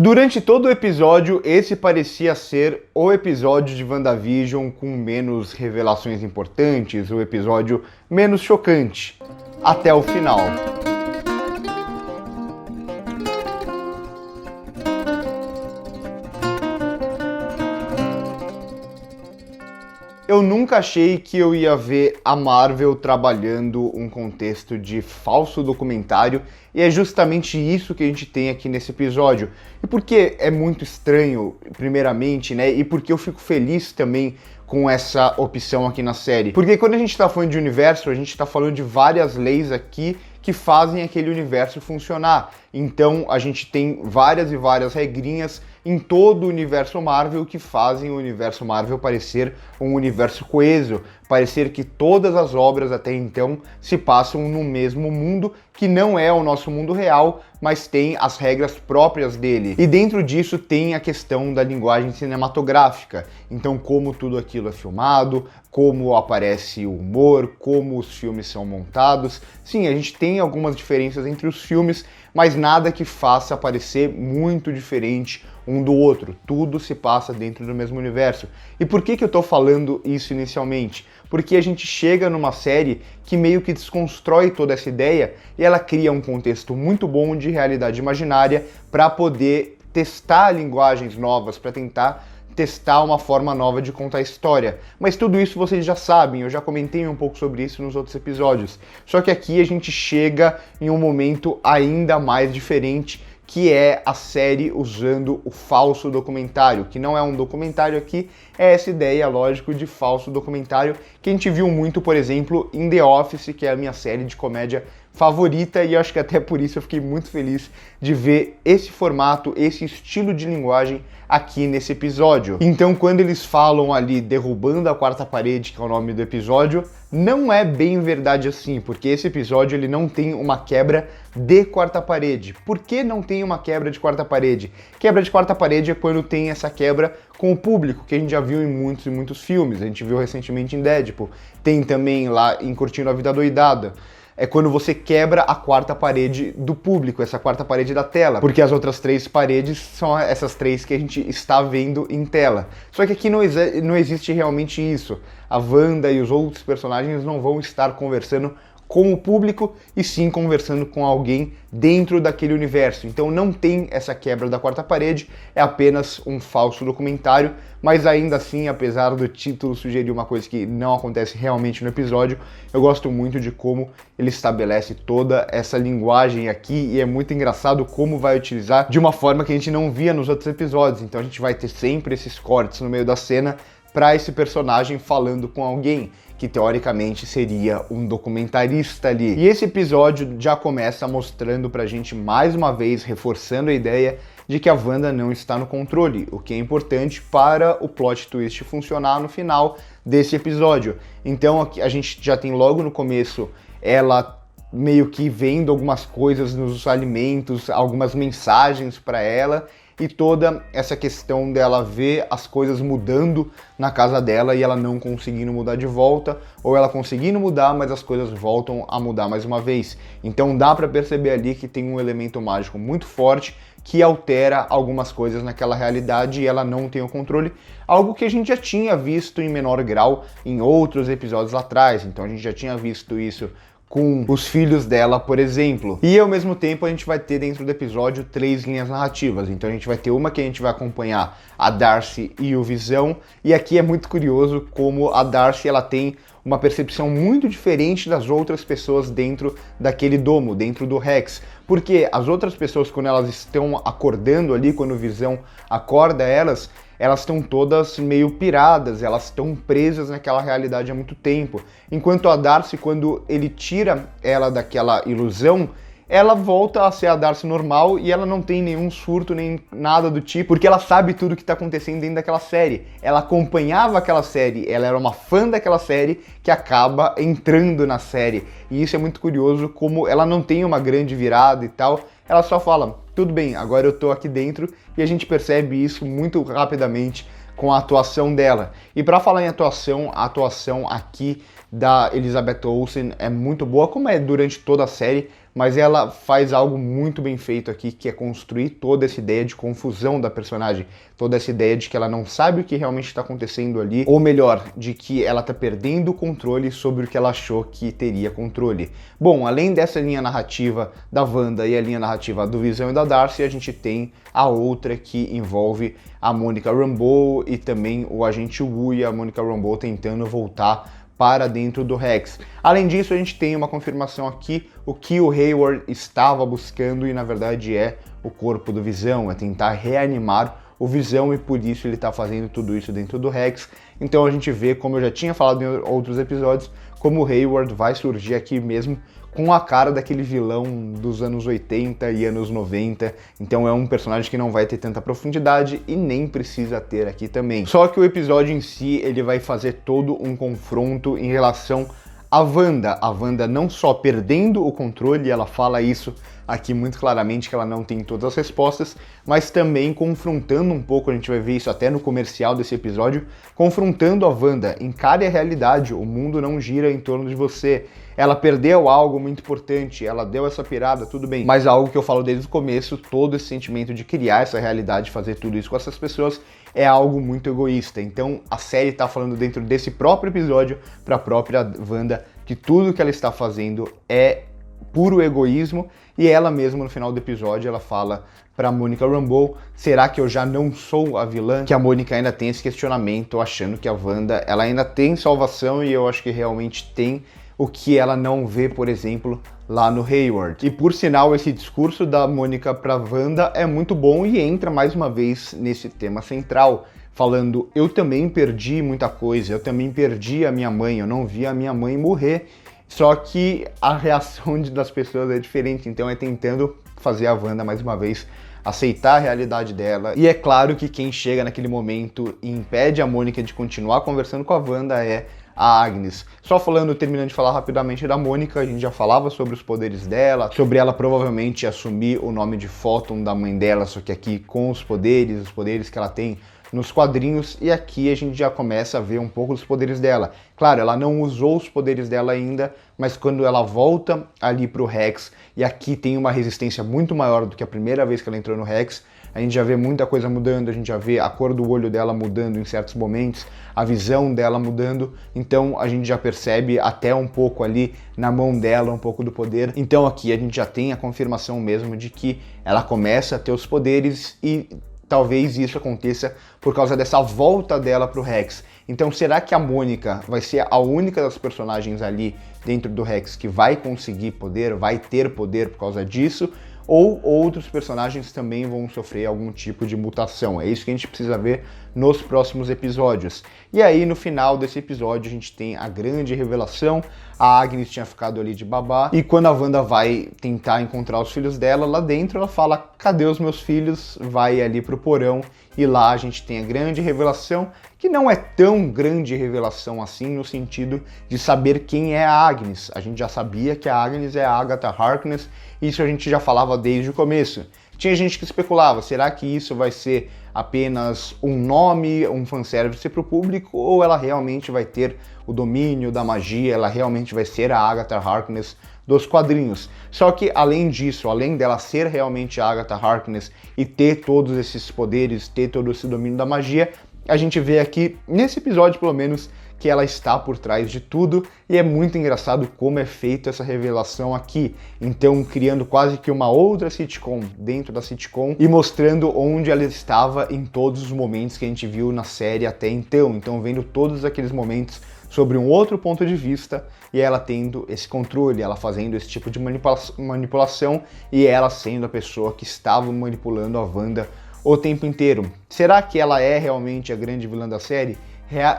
Durante todo o episódio, esse parecia ser o episódio de WandaVision com menos revelações importantes, o episódio menos chocante, até o final. Eu nunca achei que eu ia ver a Marvel trabalhando um contexto de falso documentário, e é justamente isso que a gente tem aqui nesse episódio. E por que é muito estranho, primeiramente, né? E por que eu fico feliz também com essa opção aqui na série? Porque quando a gente tá falando de universo, a gente tá falando de várias leis aqui que fazem aquele universo funcionar. Então a gente tem várias e várias regrinhas em todo o universo Marvel que fazem o universo Marvel parecer um universo coeso, parecer que todas as obras até então se passam no mesmo mundo, que não é o nosso mundo real, mas tem as regras próprias dele. E dentro disso tem a questão da linguagem cinematográfica. Então como tudo aquilo é filmado, como aparece o humor, como os filmes são montados. Sim, a gente tem algumas diferenças entre os filmes, mas nada que faça parecer muito diferente um do outro. Tudo se passa dentro do mesmo universo. E por que eu tô falando isso inicialmente? Porque a gente chega numa série que meio que desconstrói toda essa ideia e ela cria um contexto muito bom de realidade imaginária para poder testar linguagens novas, para tentar testar uma forma nova de contar a história. Mas tudo isso vocês já sabem, eu já comentei um pouco sobre isso nos outros episódios. Só que aqui a gente chega em um momento ainda mais diferente, que é a série usando o falso documentário, que não é um documentário aqui, é essa ideia, lógico, de falso documentário, que a gente viu muito, por exemplo, em The Office, que é a minha série de comédia favorita, e eu acho que até por isso eu fiquei muito feliz de ver esse formato, esse estilo de linguagem aqui nesse episódio. Então, quando eles falam ali derrubando a quarta parede, que é o nome do episódio, não é bem verdade assim, porque esse episódio ele não tem uma quebra de quarta parede. Por que não tem uma quebra de quarta parede? Quebra de quarta parede é quando tem essa quebra com o público, que a gente já viu em muitos e muitos filmes. A gente viu recentemente em Deadpool, tem também lá em Curtindo a Vida Doidada. É quando você quebra a quarta parede do público, essa quarta parede da tela, porque as outras três paredes são essas três que a gente está vendo em tela. Só que aqui não existe realmente isso. A Wanda e os outros personagens não vão estar conversando com o público e sim conversando com alguém dentro daquele universo. Então não tem essa quebra da quarta parede, é apenas um falso documentário, mas ainda assim, apesar do título sugerir uma coisa que não acontece realmente no episódio, eu gosto muito de como ele estabelece toda essa linguagem aqui e é muito engraçado como vai utilizar de uma forma que a gente não via nos outros episódios. Então a gente vai ter sempre esses cortes no meio da cena para esse personagem falando com alguém, que teoricamente seria um documentarista ali. E esse episódio já começa mostrando pra gente mais uma vez, reforçando a ideia de que a Wanda não está no controle, o que é importante para o plot twist funcionar no final desse episódio. Então a gente já tem logo no começo ela meio que vendo algumas coisas nos alimentos, algumas mensagens para ela, e toda essa questão dela ver as coisas mudando na casa dela e ela não conseguindo mudar de volta, ou ela conseguindo mudar, mas as coisas voltam a mudar mais uma vez. Então dá para perceber ali que tem um elemento mágico muito forte que altera algumas coisas naquela realidade e ela não tem o controle, algo que a gente já tinha visto em menor grau em outros episódios lá atrás. Então a gente já tinha visto isso com os filhos dela, por exemplo. E ao mesmo tempo a gente vai ter dentro do episódio 3 linhas narrativas. Então a gente vai ter uma que a gente vai acompanhar a Darcy e o Visão, e aqui é muito curioso como a Darcy ela tem uma percepção muito diferente das outras pessoas dentro daquele domo, dentro do Rex. Porque as outras pessoas, quando elas estão acordando ali, quando o Visão acorda elas estão todas meio piradas, elas estão presas naquela realidade há muito tempo. Enquanto a Darcy, quando ele tira ela daquela ilusão, ela volta a ser a Darcy normal e ela não tem nenhum surto nem nada do tipo, porque ela sabe tudo que tá acontecendo dentro daquela série. Ela acompanhava aquela série, ela era uma fã daquela série que acaba entrando na série. E isso é muito curioso, como ela não tem uma grande virada e tal, ela só fala, tudo bem, agora eu tô aqui dentro, e a gente percebe isso muito rapidamente com a atuação dela. E para falar em atuação, a atuação aqui da Elizabeth Olsen é muito boa, como é durante toda a série, mas ela faz algo muito bem feito aqui, que é construir toda essa ideia de confusão da personagem, toda essa ideia de que ela não sabe o que realmente está acontecendo ali, ou melhor, de que ela está perdendo o controle sobre o que ela achou que teria controle. Bom, além dessa linha narrativa da Wanda e a linha narrativa do Visão e da Darcy, a gente tem a outra que envolve a Monica Rambeau e também o agente Wu e a Monica Rambeau tentando voltar para dentro do Rex. Além disso, a gente tem uma confirmação aqui, o que o Hayward estava buscando e na verdade é o corpo do Visão, é tentar reanimar o Visão e por isso ele está fazendo tudo isso dentro do Rex. Então a gente vê, como eu já tinha falado em outros episódios, como o Hayward vai surgir aqui mesmo com a cara daquele vilão dos anos 80 e anos 90, então é um personagem que não vai ter tanta profundidade e nem precisa ter aqui também. Só que o episódio em si, ele vai fazer todo um confronto em relação à Wanda. A Wanda não só perdendo o controle, ela fala isso aqui muito claramente, que ela não tem todas as respostas, mas também confrontando um pouco, a gente vai ver isso até no comercial desse episódio, confrontando a Wanda, encare a realidade, o mundo não gira em torno de você. Ela perdeu algo muito importante, ela deu essa pirada, tudo bem, mas algo que eu falo desde o começo, todo esse sentimento de criar essa realidade, fazer tudo isso com essas pessoas, é algo muito egoísta. Então a série tá falando dentro desse próprio episódio para a própria Wanda que tudo que ela está fazendo é puro egoísmo, e ela mesma no final do episódio ela fala para Monica Rambeau, será que eu já não sou a vilã? Que a Monica ainda tem esse questionamento, achando que a Wanda ela ainda tem salvação, e eu acho que realmente tem, o que ela não vê, por exemplo, lá no Hayward. E por sinal, esse discurso da Monica pra Wanda é muito bom e entra mais uma vez nesse tema central, falando, eu também perdi muita coisa, eu também perdi a minha mãe, eu não vi a minha mãe morrer, só que a reação das pessoas é diferente, então é tentando fazer a Wanda mais uma vez aceitar a realidade dela. E é claro que quem chega naquele momento e impede a Mônica de continuar conversando com a Wanda é a Agnes. Só falando, terminando de falar rapidamente da Mônica, a gente já falava sobre os poderes dela, sobre ela provavelmente assumir o nome de Photon da mãe dela, só que aqui com os poderes que ela tem nos quadrinhos, e aqui a gente já começa a ver um pouco dos poderes dela. Claro, ela não usou os poderes dela ainda, mas quando ela volta ali pro Rex, e aqui tem uma resistência muito maior do que a primeira vez que ela entrou no Rex, a gente já vê muita coisa mudando, a gente já vê a cor do olho dela mudando em certos momentos, a visão dela mudando, então a gente já percebe até um pouco ali na mão dela um pouco do poder. Então aqui a gente já tem a confirmação mesmo de que ela começa a ter os poderes, e talvez isso aconteça por causa dessa volta dela pro Rex. Então será que a Mônica vai ser a única das personagens ali dentro do Rex que vai conseguir poder, vai ter poder por causa disso? Ou outros personagens também vão sofrer algum tipo de mutação? É isso que a gente precisa ver nos próximos episódios. E aí no final desse episódio a gente tem a grande revelação, a Agnes tinha ficado ali de babá, e quando a Wanda vai tentar encontrar os filhos dela lá dentro, ela fala, cadê os meus filhos? Vai ali pro porão, e lá a gente tem a grande revelação, que não é tão grande revelação assim, no sentido de saber quem é a Agnes. A gente já sabia que a Agnes é a Agatha Harkness, isso a gente já falava desde o começo. Tinha gente que especulava, será que isso vai ser apenas um nome, um fanservice para o público, ou ela realmente vai ter o domínio da magia, ela realmente vai ser a Agatha Harkness dos quadrinhos. Só que além disso, além dela ser realmente a Agatha Harkness e ter todos esses poderes, ter todo esse domínio da magia, a gente vê aqui, nesse episódio pelo menos, que ela está por trás de tudo, e é muito engraçado como é feita essa revelação aqui. Então, criando quase que uma outra sitcom dentro da sitcom e mostrando onde ela estava em todos os momentos que a gente viu na série até então. Então, vendo todos aqueles momentos sobre um outro ponto de vista, e ela tendo esse controle, ela fazendo esse tipo de manipulação, e ela sendo a pessoa que estava manipulando a Wanda o tempo inteiro. Será que ela é realmente a grande vilã da série?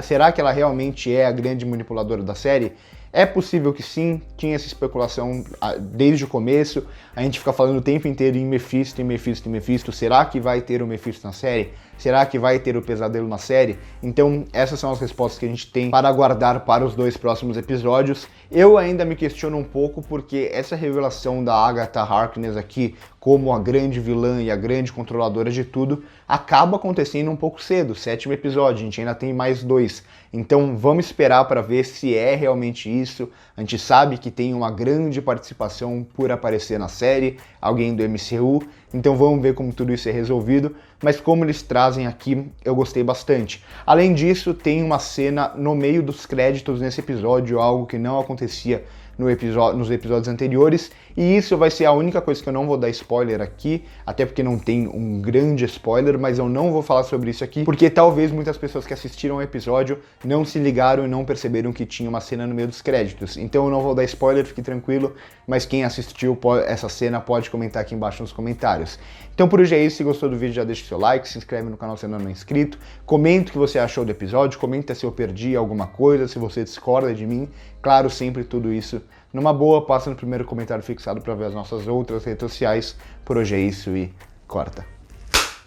Será que ela realmente é a grande manipuladora da série? É possível que sim, tinha essa especulação desde o começo, a gente fica falando o tempo inteiro em Mephisto, em Mephisto, em Mephisto, será que vai ter o Mephisto na série? Será que vai ter o pesadelo na série? Então essas são as respostas que a gente tem para aguardar para os 2 próximos episódios. Eu ainda me questiono um pouco porque essa revelação da Agatha Harkness aqui como a grande vilã e a grande controladora de tudo acaba acontecendo um pouco cedo, 7º episódio, a gente ainda tem mais 2. Então vamos esperar para ver se é realmente isso. A gente sabe que tem uma grande participação por aparecer na série, alguém do MCU, então vamos ver como tudo isso é resolvido, mas como eles trazem aqui, eu gostei bastante. Além disso, tem uma cena no meio dos créditos nesse episódio, algo que não acontecia nos episódios anteriores, e isso vai ser a única coisa que eu não vou dar spoiler aqui, até porque não tem um grande spoiler, mas eu não vou falar sobre isso aqui, porque talvez muitas pessoas que assistiram o episódio não se ligaram e não perceberam que tinha uma cena no meio dos créditos. Então eu não vou dar spoiler, fique tranquilo, mas quem assistiu essa cena pode comentar aqui embaixo nos comentários. Então por hoje é isso, se gostou do vídeo já deixa o seu like, se inscreve no canal se ainda não é inscrito, comenta o que você achou do episódio, comenta se eu perdi alguma coisa, se você discorda de mim, claro, sempre tudo isso numa boa, passa no primeiro comentário fixado para ver as nossas outras redes sociais. Por hoje é isso e corta.